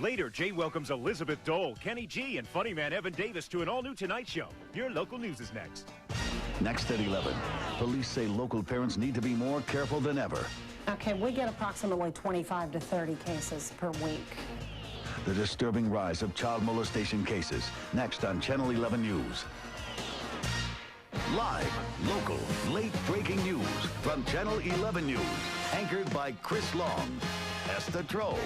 Later, Jay welcomes Elizabeth Dole, Kenny G, and funny man Evan Davis to an all-new Tonight Show. Your local news is next. Next at 11, police say local parents need to be more careful than ever. Okay, we get approximately 25 to 30 cases per week. The disturbing rise of child molestation cases. Next on Channel 11 News. Live, local, late-breaking news from Channel 11 News. Anchored by Chris Long, Esther Troll,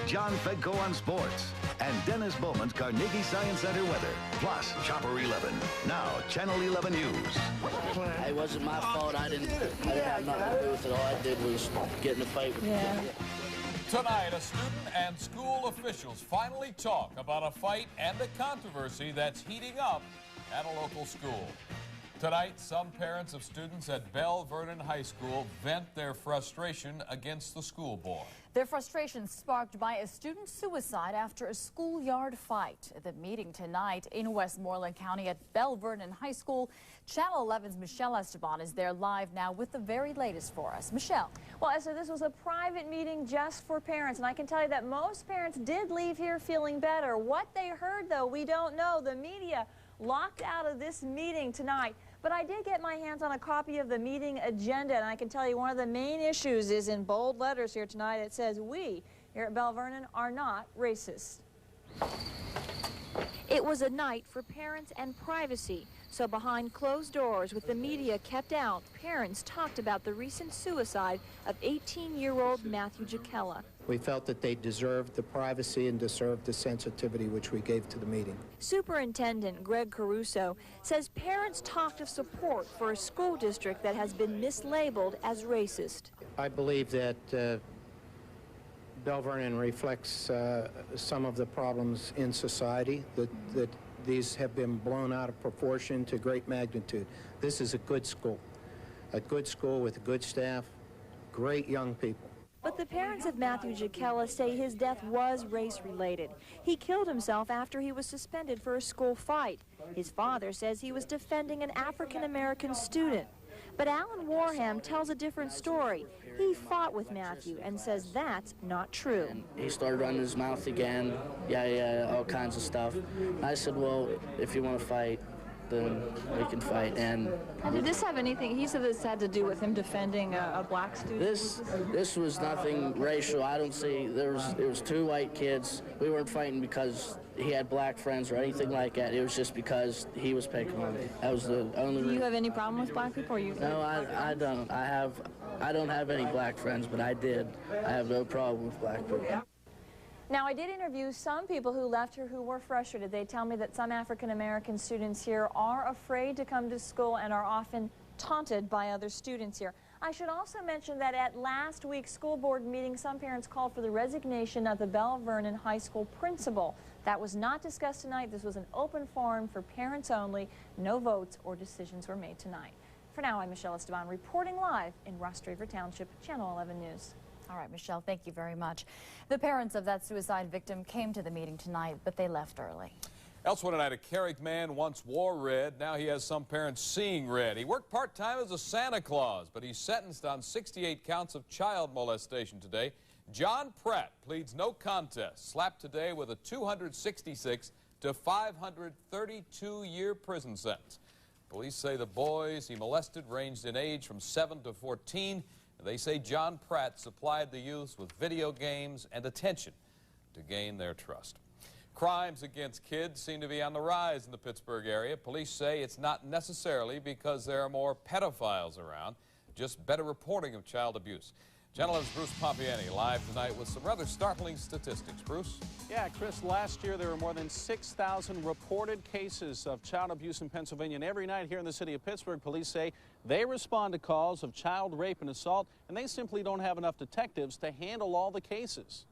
John Fedko on sports, and Dennis Bowman's Carnegie Science Center weather. Plus, Chopper 11. Now, Channel 11 News. It wasn't my fault. I didn't have nothing to do with it. All I did was get in a fight with you. Tonight, a student and school officials finally talk about a fight and a controversy that's heating up at a local school. Tonight, some parents of students at Bell Vernon High School vent their frustration against the school board. Their frustration sparked by a student suicide after a schoolyard fight. At the meeting tonight in Westmoreland County at Bell Vernon High School, Channel 11's Michelle Esteban is there live now with the very latest for us. Michelle. Well, Esther, this was a private meeting just for parents, and I can tell you that most parents did leave here feeling better. What they heard, though, we don't know. The media locked out of this meeting tonight. But I did get my hands on a copy of the meeting agenda, and I can tell you one of the main issues is in bold letters here tonight. It says, we here at Bell Vernon are not racist. It was a night for parents and privacy. So behind closed doors, with the media kept out, parents talked about the recent suicide of 18-year-old Matthew Giacella. We felt that they deserved the privacy and deserved the sensitivity which we gave to the meeting. Superintendent Greg Caruso says parents talked of support for a school district that has been mislabeled as racist. I believe that Bell Vernon reflects some of the problems in society, that these have been blown out of proportion to great magnitude. This is a good school with a good staff, great young people. But the parents of Matthew Giacella say his death was race-related. He killed himself after he was suspended for a school fight. His father says he was defending an African-American student. But Alan Warham tells a different story. He fought with Matthew and says that's not true. And he started running his mouth again, all kinds of stuff. I said, well, if you want to fight, then we can fight. And did this have anything, he said this had to do with him defending a black student? This was nothing racial. I don't see, there was two white kids. We weren't fighting because he had black friends or anything like that. It was just because he was picking on me. That was the only reason. Do you have any problem with black people? Or you? No, I don't. I don't have any black friends, but I did. I have no problem with black people. Now, I did interview some people who left here who were frustrated. They tell me that some African-American students here are afraid to come to school and are often taunted by other students here. I should also mention that at last week's school board meeting, some parents called for the resignation of the Bell Vernon High School principal. That was not discussed tonight. This was an open forum for parents only. No votes or decisions were made tonight. For now, I'm Michelle Esteban reporting live in Ross Draver Township, Channel 11 News. All right, Michelle, thank you very much. The parents of that suicide victim came to the meeting tonight, but they left early. Elsewhere tonight, a Carrick man once wore red. Now he has some parents seeing red. He worked part-time as a Santa Claus, but he's sentenced on 68 counts of child molestation today. John Pratt pleads no contest, slapped today with a 266 to 532-year prison sentence. Police say the boys he molested ranged in age from 7 to 14. They say John Pratt supplied the youths with video games and attention to gain their trust. Crimes against kids seem to be on the rise in the Pittsburgh area. Police say it's not necessarily because there are more pedophiles around, just better reporting of child abuse. Channel 11's Bruce Pompiani live tonight with some rather startling statistics. Bruce? Yeah, Chris, last year there were more than 6,000 reported cases of child abuse in Pennsylvania. And every night here in the city of Pittsburgh, police say they respond to calls of child rape and assault, and they simply don't have enough detectives to handle all the cases.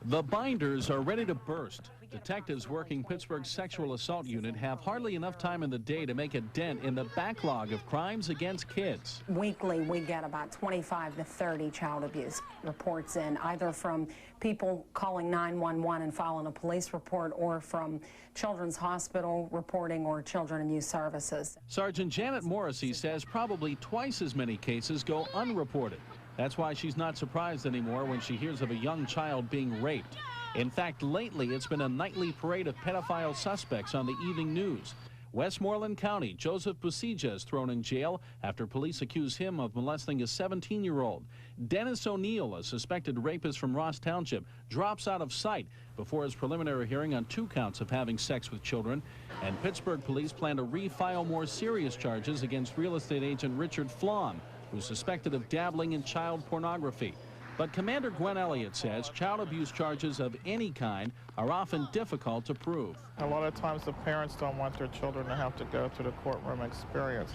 The binders are ready to burst. Detectives working Pittsburgh's sexual assault unit have hardly enough time in the day to make a dent in the backlog of crimes against kids. Weekly, we get about 25 to 30 child abuse reports in, either from people calling 911 and filing a police report, or from Children's Hospital reporting, or Children and Youth Services. Sergeant Janet Morrissey says probably twice as many cases go unreported. That's why she's not surprised anymore when she hears of a young child being raped. In fact, lately it's been a nightly parade of pedophile suspects on the evening news. Westmoreland County, Joseph Busija is thrown in jail after police accuse him of molesting a 17-year-old. Dennis O'Neill, a suspected rapist from Ross Township, drops out of sight before his preliminary hearing on 2 counts of having sex with children. And Pittsburgh police plan to refile more serious charges against real estate agent Richard Flom, who's suspected of dabbling in child pornography. But Commander Gwen Elliott says child abuse charges of any kind are often difficult to prove. A lot of times the parents don't want their children to have to go through the courtroom experience.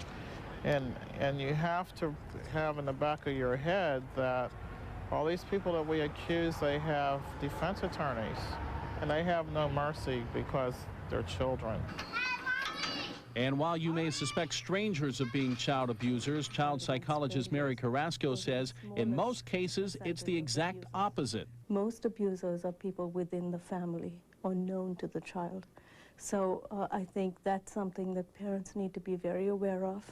And you have to have in the back of your head that all these people that we accuse, they have defense attorneys, and they have no mercy because they're children. And while you may suspect strangers of being child abusers, child psychologist Mary Carrasco says in most cases it's the exact opposite. Most abusers are people within the family or known to the child. So I think that's something that parents need to be very aware of.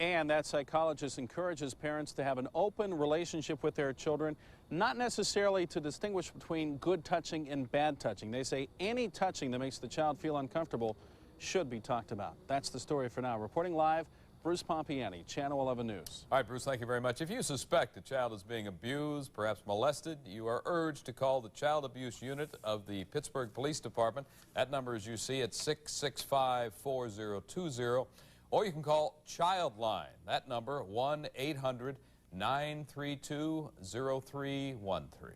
And that psychologist encourages parents to have an open relationship with their children, not necessarily to distinguish between good touching and bad touching. They say any touching that makes the child feel uncomfortable should be talked about. That's the story for now. Reporting live, Bruce Pompiani, Channel 11 News. All right, Bruce, thank you very much. If you suspect a child is being abused, perhaps molested, you are urged to call the Child Abuse Unit of the Pittsburgh Police Department. That number, as you see, it's 665-4020. Or you can call Childline. That number, 1-800-932-0313.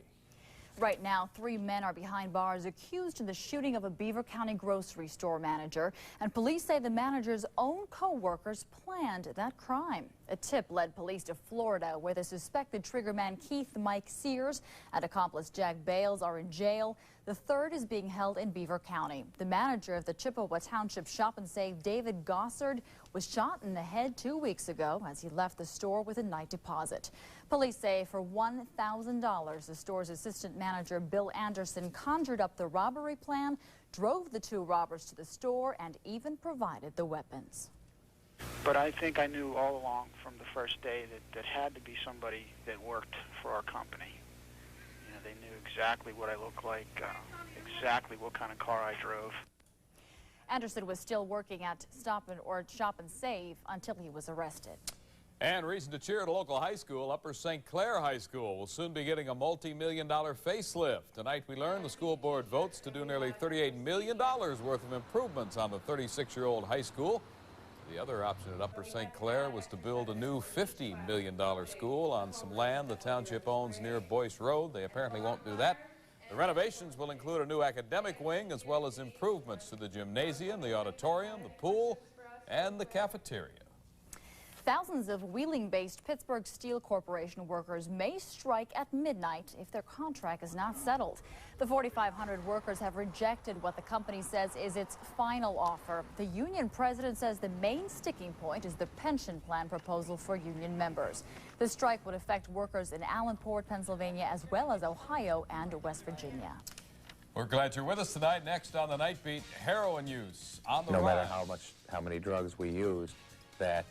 Right now, 3 men are behind bars accused of the shooting of a Beaver County grocery store manager, and police say the manager's own co-workers planned that crime. A tip led police to Florida, where the suspected triggerman Keith Mike Sears and accomplice Jack Bales are in jail. The third is being held in Beaver County. The manager of the Chippewa Township Shop and Save, David Gossard, was shot in the head 2 weeks ago as he left the store with a night deposit. Police say for $1,000, the store's assistant manager, Bill Anderson, conjured up the robbery plan, drove the 2 robbers to the store, and even provided the weapons. But I think I knew all along from the first day that had to be somebody that worked for our company. You know, they knew exactly what I looked like, exactly what kind of car I drove. Anderson was still working at Shop and Save until he was arrested. And reason to cheer at a local high school. Upper St. Clair High School will soon be getting a multi-million-dollar facelift. Tonight we learned the school board votes to do nearly $38 million worth of improvements on the 36-year-old high school. The other option at Upper St. Clair was to build a new $50 million school on some land the township owns near Boyce Road. They apparently won't do that. The renovations will include a new academic wing as well as improvements to the gymnasium, the auditorium, the pool, and the cafeteria. Thousands of Wheeling-based Pittsburgh Steel Corporation workers may strike at midnight if their contract is not settled. The 4,500 workers have rejected what the company says is its final offer. The union president says the main sticking point is the pension plan proposal for union members. The strike would affect workers in Allenport, Pennsylvania, as well as Ohio and West Virginia. We're glad you're with us tonight. Next on the Night Beat, heroin use on the rise. No matter how many drugs we used, that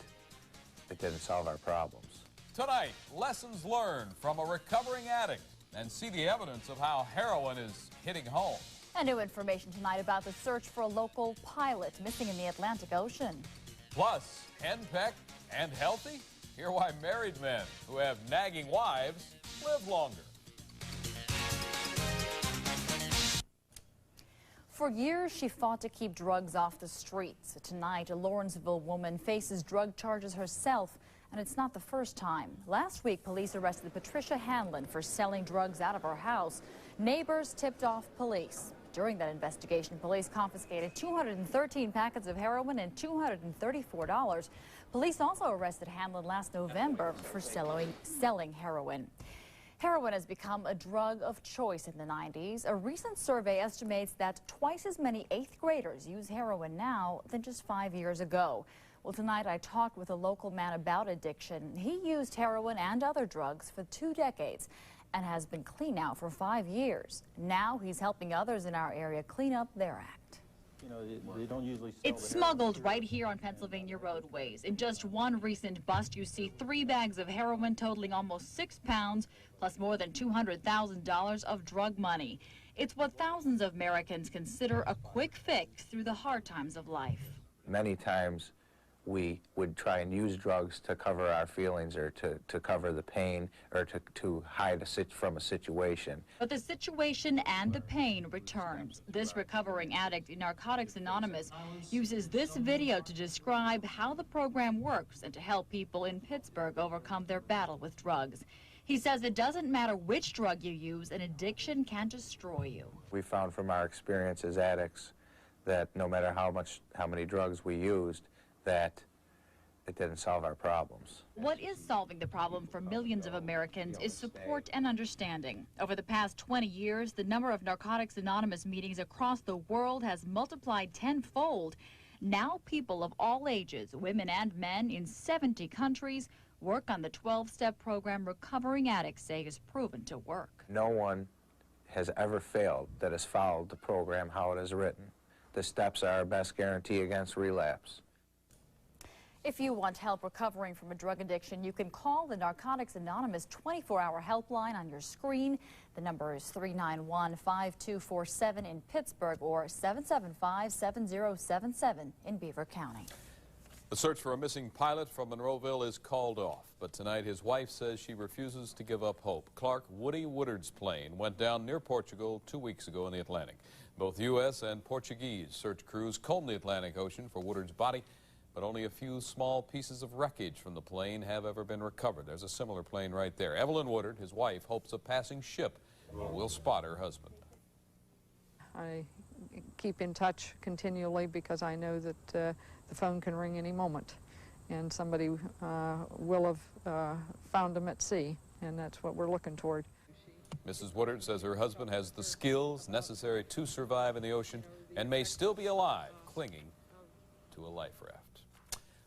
it didn't solve our problems. Tonight, lessons learned from a recovering addict and see the evidence of how heroin is hitting home. And new information tonight about the search for a local pilot missing in the Atlantic Ocean. Plus, henpecked and healthy? Hear why married men who have nagging wives live longer. For years, she fought to keep drugs off the streets. Tonight, a Lawrenceville woman faces drug charges herself, and it's not the first time. Last week, police arrested Patricia Hanlon for selling drugs out of her house. Neighbors tipped off police. During that investigation, police confiscated 213 packets of heroin and $234. Police also arrested Hanlon last November for selling heroin. Heroin has become a drug of choice in the 90s. A recent survey estimates that twice as many 8th graders use heroin now than just 5 years ago. Well, tonight I talked with a local man about addiction. He used heroin and other drugs for 2 decades and has been clean now for 5 years. Now he's helping others in our area clean up their act. You know, they don't usually sell It's smuggled right here on Pennsylvania roadways. In just one recent bust, you see 3 bags of heroin totaling almost 6 pounds, plus more than $200,000 of drug money. It's what thousands of Americans consider a quick fix through the hard times of life. Many times we would try and use drugs to cover our feelings or to cover the pain or to hide from a situation. But the situation and the pain returns. This recovering addict in Narcotics Anonymous uses this video to describe how the program works and to help people in Pittsburgh overcome their battle with drugs. He says it doesn't matter which drug you use, an addiction can destroy you. We found from our experience as addicts that no matter how many drugs we used, that it didn't solve our problems. What is solving the problem for millions of Americans is support and understanding. Over the past 20 years, the number of Narcotics Anonymous meetings across the world has multiplied tenfold. Now people of all ages, women and men in 70 countries, work on the 12-step program recovering addicts say is proven to work. No one has ever failed that has followed the program how it is written. The steps are our best guarantee against relapse. If you want help recovering from a drug addiction, you can call the Narcotics Anonymous 24-hour helpline on your screen. The number is 391-5247 in Pittsburgh or 775-7077 in Beaver County. The search for a missing pilot from Monroeville is called off, but tonight his wife says she refuses to give up hope. Clark Woody Woodard's plane went down near Portugal 2 weeks ago in the Atlantic. Both U.S. and Portuguese search crews combed the Atlantic Ocean for Woodard's body, but only a few small pieces of wreckage from the plane have ever been recovered. There's a similar plane right there. Evelyn Woodard, his wife, hopes a passing ship will spot her husband. I keep in touch continually because I know that the phone can ring any moment, and somebody will have found him at sea, and that's what we're looking toward. Mrs. Woodard says her husband has the skills necessary to survive in the ocean and may still be alive, clinging to a life raft.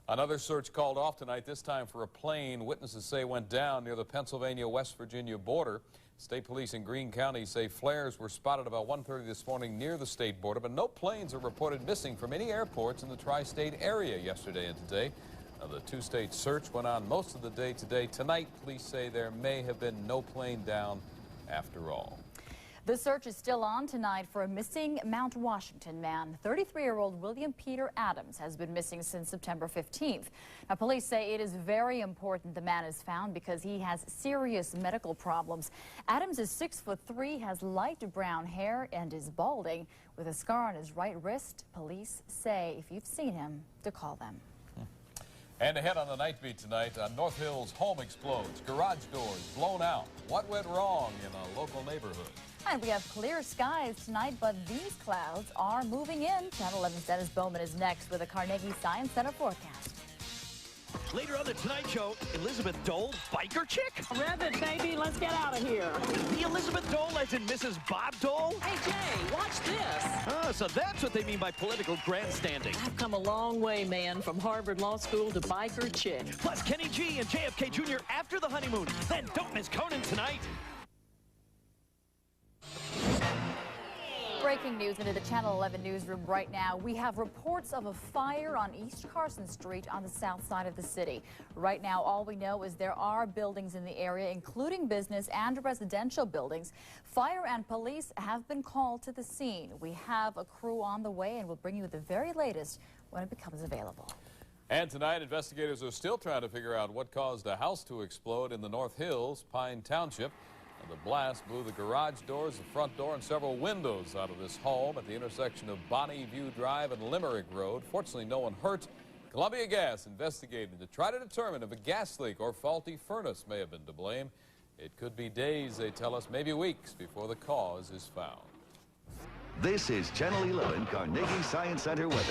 Another search called off tonight, this time for a plane witnesses say went down near the Pennsylvania-West Virginia border. State police in Greene County say flares were spotted about 1:30 this morning near the state border, but no planes are reported missing from any airports in the tri-state area yesterday and today. Now, the two-state search went on most of the day today. Tonight, police say there may have been no plane down after all. The search is still on tonight for a missing Mount Washington man. 33-year-old William Peter Adams has been missing since September 15th. Now, police say it is very important the man is found because he has serious medical problems. Adams is 6'3", has light brown hair, and is balding. With a scar on his right wrist, police say if you've seen him, to call them. And ahead on the night beat tonight, North Hills home explodes, garage doors blown out. What went wrong in a local neighborhood? And we have clear skies tonight, but these clouds are moving in. Channel 11's Dennis Bowman is next with a Carnegie Science Center forecast. Later on the Tonight Show, Elizabeth Dole, biker chick? Rev it, baby. Let's get out of here. The Elizabeth Dole as in Mrs. Bob Dole? Hey, Jay, watch this. So that's what they mean by political grandstanding. I've come a long way, man, from Harvard Law School to biker chick. Plus Kenny G and JFK Jr. after the honeymoon. Then don't miss Conan tonight. Breaking news into the Channel 11 newsroom right now. We have reports of a fire on East Carson Street on the south side of the city. Right now, all we know is there are buildings in the area, including business and residential buildings. Fire and police have been called to the scene. We have a crew on the way, and we'll bring you the very latest when it becomes available. And tonight, investigators are still trying to figure out what caused a house to explode in the North Hills, Pine Township. The blast blew the garage doors, the front door, and several windows out of this home at the intersection of Bonnie View Drive and Limerick Road. Fortunately, no one hurt. Columbia Gas investigating to try to determine if a gas leak or faulty furnace may have been to blame. It could be days, they tell us, maybe weeks before the cause is found. This is Channel 11 Carnegie Science Center weather.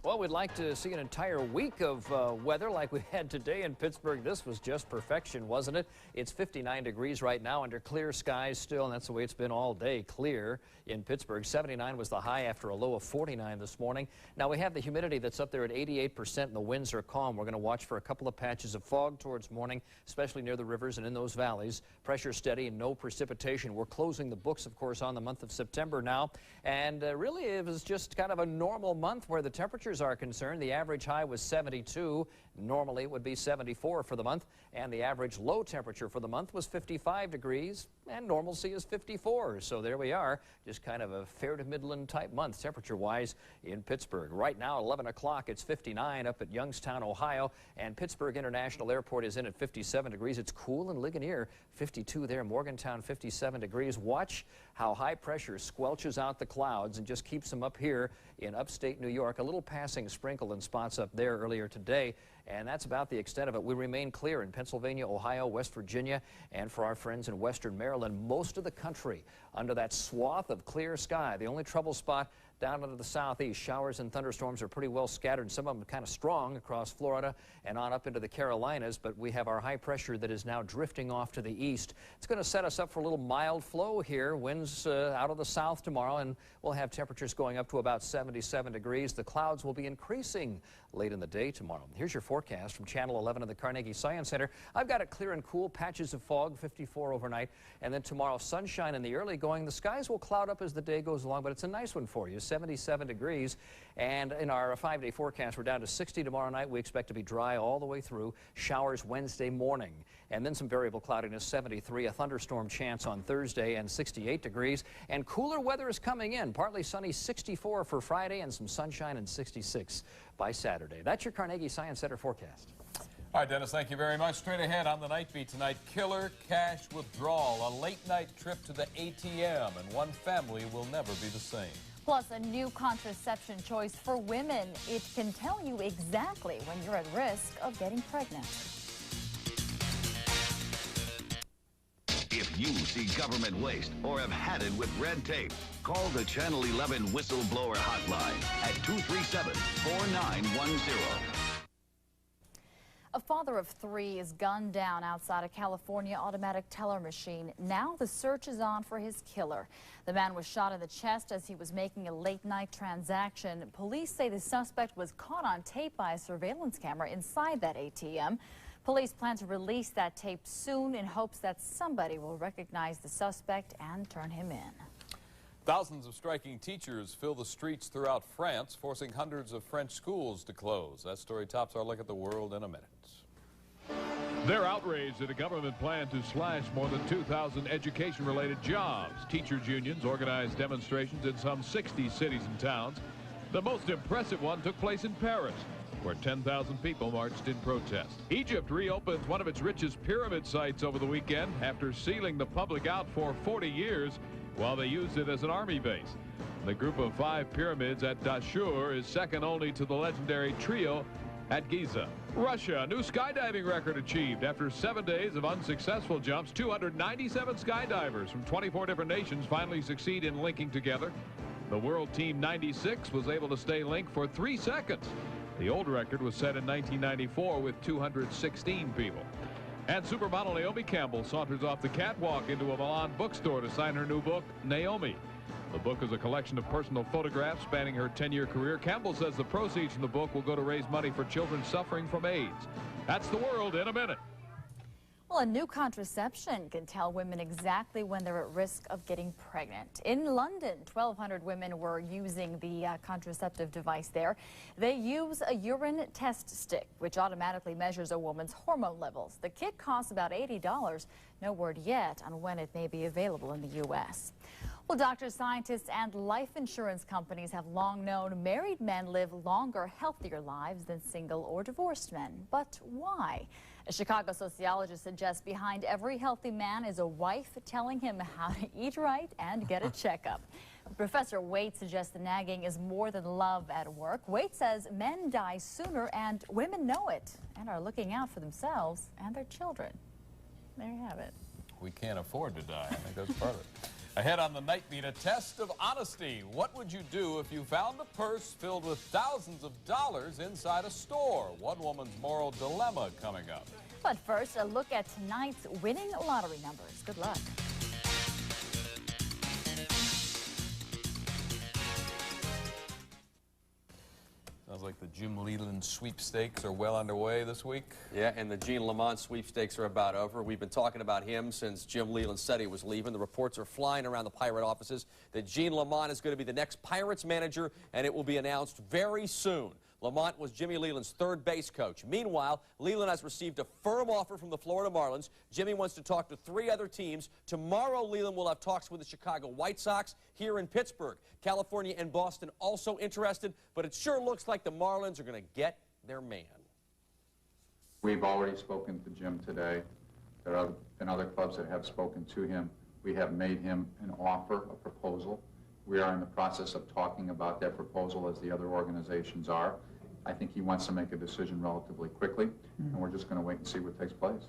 Well, we'd like to see an entire week of weather like we had today in Pittsburgh. This was just perfection, wasn't it? It's 59 degrees right now under clear skies still, and that's the way it's been all day, clear in Pittsburgh. 79 was the high after a low of 49 this morning. Now, we have the humidity that's up there at 88%, and the winds are calm. We're going to watch for a couple of patches of fog towards morning, especially near the rivers and in those valleys. Pressure steady and no precipitation. We're closing the books, of course, on the month of September now, and really it was just kind of a normal month where the temperatures are concerned. The average high was 72. Normally it would be 74 for the month, and the average low temperature for the month was 55 degrees, and normalcy is 54. So there we are, just kind of a fair to Midland type month temperature-wise in Pittsburgh. Right now, 11 o'clock, it's 59 up at Youngstown, Ohio, and Pittsburgh International Airport is in at 57 degrees. It's cool in Ligonier, 52 there. Morgantown, 57 degrees. Watch how high pressure squelches out the clouds and just keeps them up here in upstate New York. A little passing sprinkle in spots up there earlier today, and that's about the extent of it. We remain clear in Pennsylvania, Ohio, West Virginia, and for our friends in western Maryland, most of the country under that swath of clear sky. The only trouble spot down into the southeast. Showers and thunderstorms are pretty well scattered, some of them kind of strong across Florida and on up into the Carolinas, but we have our high pressure that is now drifting off to the east. It's going to set us up for a little mild flow here. Winds out of the south tomorrow, and we'll have temperatures going up to about 77 degrees. The clouds will be increasing late in the day tomorrow. Here's your forecast from Channel 11 of the Carnegie Science Center. I've got it clear and cool, patches of fog, 54 overnight, and then tomorrow sunshine in the early going. The skies will cloud up as the day goes along, but it's a nice one for you, 77 degrees. And in our 5-day forecast, we're down to 60 tomorrow night. We expect to be dry all the way through. Showers Wednesday morning, and then some variable cloudiness, 73, a thunderstorm chance on Thursday, and 68 degrees. And cooler weather is coming in, partly sunny, 64 for Friday, and some sunshine and 66 by Saturday. That's your Carnegie Science Center forecast. All right, Dennis, thank you very much. Straight ahead on the Night Beat tonight, killer cash withdrawal, a late-night trip to the ATM, and one family will never be the same. Plus, a new contraception choice for women. It can tell you exactly when you're at risk of getting pregnant. If you see government waste or have had it with red tape, call the Channel 11 Whistleblower Hotline at 237-4910. A father of 3 is gunned down outside a California automatic teller machine. Now the search is on for his killer. The man was shot in the chest as he was making a late-night transaction. Police say the suspect was caught on tape by a surveillance camera inside that ATM. Police plan to release that tape soon in hopes that somebody will recognize the suspect and turn him in. Thousands of striking teachers fill the streets throughout France, forcing hundreds of French schools to close. That story tops our look at the world in a minute. They're outraged at a government plan to slash more than 2,000 education-related jobs. Teachers' unions organized demonstrations in some 60 cities and towns. The most impressive one took place in Paris, where 10,000 people marched in protest. Egypt reopens one of its richest pyramid sites over the weekend after sealing the public out for 40 years while they used it as an army base. The group of 5 pyramids at Dashur is second only to the legendary trio at Giza. Russia, a new skydiving record achieved. After 7 days of unsuccessful jumps, 297 skydivers from 24 different nations finally succeed in linking together. The World Team 96 was able to stay linked for 3 seconds. The old record was set in 1994 with 216 people. And supermodel Naomi Campbell saunters off the catwalk into a Milan bookstore to sign her new book, Naomi. The book is a collection of personal photographs spanning her 10-year career. Campbell says the proceeds from the book will go to raise money for children suffering from AIDS. That's the world in a minute. Well, a new contraception can tell women exactly when they're at risk of getting pregnant. In London, 1,200 women were using the contraceptive device there. They use a urine test stick, which automatically measures a woman's hormone levels. The kit costs about $80. No word yet on when it may be available in the U.S. Well, doctors, scientists, and life insurance companies have long known married men live longer, healthier lives than single or divorced men. But why? A Chicago sociologist suggests behind every healthy man is a wife telling him how to eat right and get a checkup. Professor Waite suggests the nagging is more than love at work. Waite says men die sooner and women know it and are looking out for themselves and their children. There you have it. We can't afford to die. I think that's part of it. Ahead on the night meet, a test of honesty. What would you do if you found a purse filled with thousands of dollars inside a store? One woman's moral dilemma coming up. But first, a look at tonight's winning lottery numbers. Good luck. Sounds like the Jim Leland sweepstakes are well underway this week. Yeah, and the Gene Lamont sweepstakes are about over. We've been talking about him since Jim Leland said he was leaving. The reports are flying around the Pirate offices that Gene Lamont is going to be the next Pirates manager, and it will be announced very soon. Lamont was Jimmy Leland's third base coach. Meanwhile, Leland has received a firm offer from the Florida Marlins. Jimmy wants to talk to 3 other teams. Tomorrow, Leland will have talks with the Chicago White Sox here in Pittsburgh. California and Boston also interested, but it sure looks like the Marlins are going to get their man. We've already spoken to Jim today. There have been other clubs that have spoken to him. We have made him an offer, a proposal. We are in the process of talking about that proposal as the other organizations are. I think he wants to make a decision relatively quickly, and we're just going to wait and see what takes place.